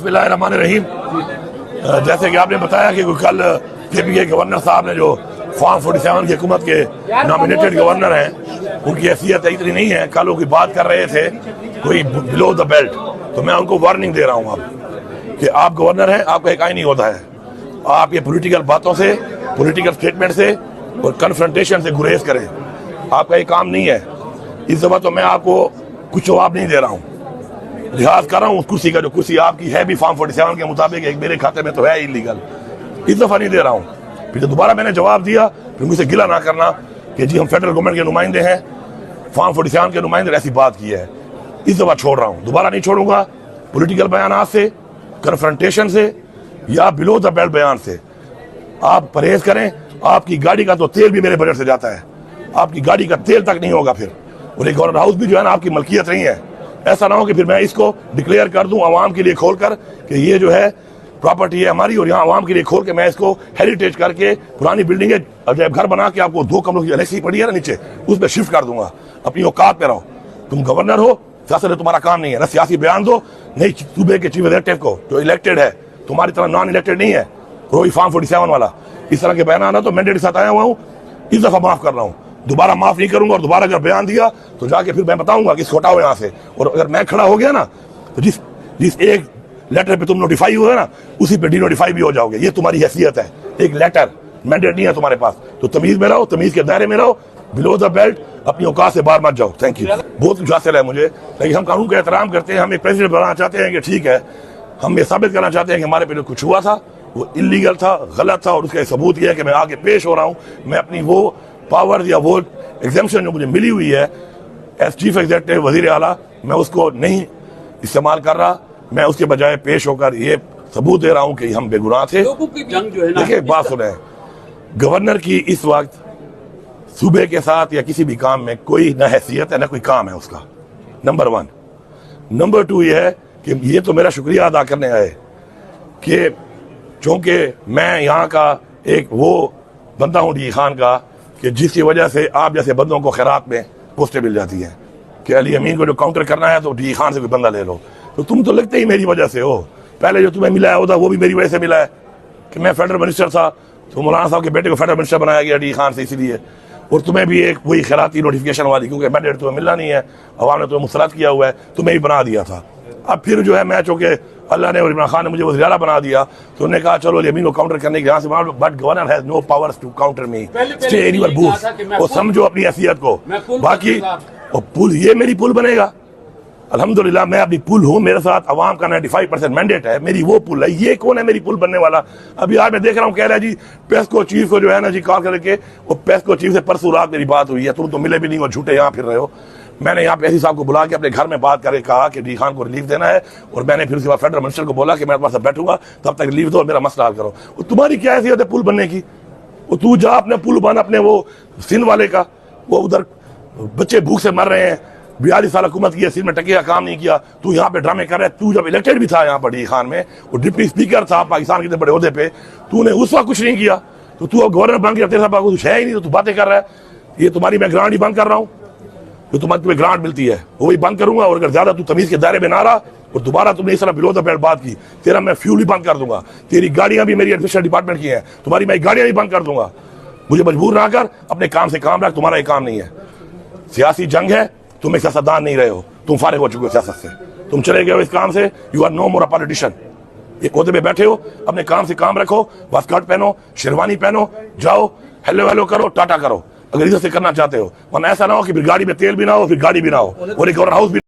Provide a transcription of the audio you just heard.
बिस्मिल्लाहिर्रहमानिर्रहीम। जैसे कि आपने बताया कि कल जेपी के गवर्नर साहब ने जो फॉर्म 47 की हुकूमत के नॉमिनेटेड गवर्नर हैं उनकी हैसियत इतनी नहीं है। कल वो की बात कर रहे थे कोई बिलो द बेल्ट, तो मैं उनको वार्निंग दे रहा हूँ अब कि आप गवर्नर हैं, आपका एक आईनी होता है। आप ये पॉलिटिकल बातों से, पॉलिटिकल स्टेटमेंट से और कन्फ्रंटेशन से गुरेज करें, आपका ये काम नहीं है। इस दफा तो मैं आपको कुछ जवाब नहीं दे रहा हूँ, लिहाज कर रहा हूँ उस कुर्सी का। जो कुर्सी आपकी है भी फॉर्म 47 के मुताबिक एक मेरे खाते में तो है इलीगल, इस दफा नहीं दे रहा हूँ। फिर दोबारा मैंने जवाब दिया, फिर मुझसे गिला ना करना कि जी हम फेडरल गवर्नमेंट के नुमाइंदे हैं, फॉर्म 47 के नुमाइंदे ऐसी बात की है। इस दफा छोड़ रहा हूँ, दोबारा नहीं छोड़ूंगा। पॉलिटिकल बयान से, कन्फ्रंटेशन से या बिलो द बेल्ट बयान से आप परहेज करें। आपकी गाड़ी का तो तेल भी मेरे बजट से जाता है, आपकी गाड़ी का तेल तक नहीं होगा फिर। और एक गवर्नर हाउस भी जो है ना आपकी मलकियत नहीं है। ऐसा ना हो कि फिर मैं इसको डिक्लेयर कर दूं आवाम के लिए खोल कर कि ये जो है प्रॉपर्टी है हमारी, और यहाँ आवाम के लिए खोल के मैं इसको हेरिटेज करके पुरानी बिल्डिंग है अजैब घर बना के आपको 2 कमरों की एलेक्सी पड़ी है ना नीचे, उसमें शिफ्ट कर दूंगा। अपनी औकात पे रहो। तुम गवर्नर हो, सियासत तुम्हारा काम नहीं है। ना सियासी बयान दो, नहीं सूबे के चीफ एग्जीक्यूटिव को जो इलेक्टेड है, तुम्हारी तरह नॉन इलेक्टेड नहीं है कोई फॉर्म 47 वाला। इस तरह के बयान आना तो मैंडेट के साथ आया हुआ हूँ। इस दफा माफ कर रहा हूँ, दोबारा माफ नहीं करूंगा। और दोबारा अगर बयान दिया तो जाके फिर मैं बताऊंगा कि छोटा हो यहाँ से। और अगर मैं खड़ा हो गया ना तो जिस एक लेटर पे तुम नोटिफाई हुए ना, उसी पे डिनोटिफाई भी हो जाओगे। ये तुम्हारी हैसियत है, एक लेटर मैंडेट नहीं है तुम्हारे पास। तो तमीज में रहो, तमीज के दायरे में रहो, बिलो द बेल्ट, अपनी औकात से बाहर मत जाओ। Thank you. बहुत कुछ हासिल है मुझे, लेकिन हम कानून का एहतराम करते हैं। हम एक प्रेसिडेंट बनाना चाहते हैं कि ठीक है, हम ये साबित करना चाहते हैं कि हमारे पे जो कुछ हुआ था वो इलीगल था, गलत था। और उसका सबूत यह है कि मैं आगे पेश हो रहा हूँ। मैं अपनी वो पावर या वो एग्जाम्पशन जो मुझे मिली हुई है एज चीफ एग्जीक्यूटिव वजीर आला, मैं उसको नहीं इस्तेमाल कर रहा। मैं उसके बजाय पेश होकर ये सबूत दे रहा हूं कि हम बेगुनाह थे। देखिए बात सुने, गवर्नर की इस वक्त सूबे के साथ या किसी भी काम में कोई न हैसियत है न कोई काम है उसका, नंबर 1। नंबर 2 ये है कि ये तो मेरा शुक्रिया अदा करने आए कि चूंकि मैं यहाँ का एक वो बंदा हूँ डी खान का कि जिसकी वजह से आप जैसे बंदों को खैरात में पोस्टें मिल जाती हैं कि अली अमीन को जो काउंटर करना है तो डी खान से कोई बंदा ले लो। तो तुम तो लगते ही मेरी वजह से हो। पहले जो तुम्हें मिला है होता वो भी मेरी वजह से मिला है कि मैं फेडरल मिनिस्टर था, तो मौलाना साहब के बेटे को फेडरल मिनिस्टर बनाया गया डी खान से, इसीलिए। और तुम्हें भी एक वही खैराती नोटिफिकेशन वाली, क्योंकि मैंडेट तुम्हें मिलना नहीं है, अवाम ने तुम्हें मुस्तरद किया हुआ है, तुम्हें ही बना दिया था। अब फिर जो है मैं चूंकि अल्लाह ने और इमरान खान ने मुझे वज़ीर आला बना दिया, तो उन्होंने कहा चलो यमीन को काउंटर करने के यहाँ से, but governor has no powers to counter me, stay in your booth. और समझो अपनी हैसियत को। बाकी और पुल, ये मेरी पुल बनेगा अल्हम्दुलिल्लाह। मैं अपनी पुल हूँ, मेरे साथ अवाम का 95% मैंडेट है, मेरी वो पुल है। ये कौन है मेरी पुल बनने वाला? अभी आज मैं देख रहा हूँ कह रहा है जी पेस्को चीफ को जो है ना जी कॉल करके, वो पेस्को चीफ से परसों रात मेरी बात हुई है, तुम तो मिले भी नहीं हो, झूठे यहाँ फिर रहे हो। मैंने यहाँ पे एसी साहब को बुला के अपने घर में बात करके कहा कि डी खान को रिलीफ देना है, और मैंने फिर उसके बाद फेडरल मिनिस्टर को बोला कि मैं तुम्हारे साथ बैठूंगा, तब तक रिलीफ दो और मेरा मसला हल करो। और तुम्हारी क्या हैसियत है पुल बनने की? वो तू जा अपने पुल बन, अपने वो सिंध वाले का, वो उधर बच्चे भूख से मर रहे हैं, 42 साल हुकूमत की, सिंध में टके का काम नहीं किया। तू यहाँ पे ड्रामे कर रहा है। तू जब इलेक्टेड भी था यहाँ पर डी खान में, वो डिप्टी स्पीकर था पाकिस्तान के इतने बड़े ओहदे पे, तूने उस वक्त कुछ नहीं किया। तो तू अब गवर्नर बन गया, तेरे साथ कुछ है ही नहीं, तो तू बातें कर रहा है। ये तुम्हारी मैं ग्रांट ही बंद कर रहा हूँ, जो तुम्हें ग्रांट मिलती है वो ही बंद करूंगा। और अगर ज्यादा तू तमीज के दायरे में ना रहा और दोबारा तुमने इस तरह बिलो द बेल्ट बात की, तेरा मैं फ्यूल ही बंद कर दूंगा। तेरी गाड़ियां भी मेरी एडमिनिस्ट्रेशन डिपार्टमेंट की हैं, तुम्हारी मैं गाड़ियां भी बंद कर दूंगा। मुझे मजबूर ना कर, अपने काम से काम रख, तुम्हारा ये काम नहीं है। सियासी जंग है, तुम एक सियासतदान नहीं रहे हो, तुम फारिग हो चुके हो सियासत से, तुम चले गए हो इस काम से। You are no more a politician. एक ओहदे पे बैठे हो, अपने काम से काम रखो, बस स्कर्ट पहनो, शेरवानी पहनो, जाओ हेलो हेलो करो, टाटा करो, अगर इधर से करना चाहते हो। वरना ऐसा ना हो कि फिर गाड़ी में तेल भी ना हो, फिर गाड़ी भी ना हो और एक गवर्नर हाउस भी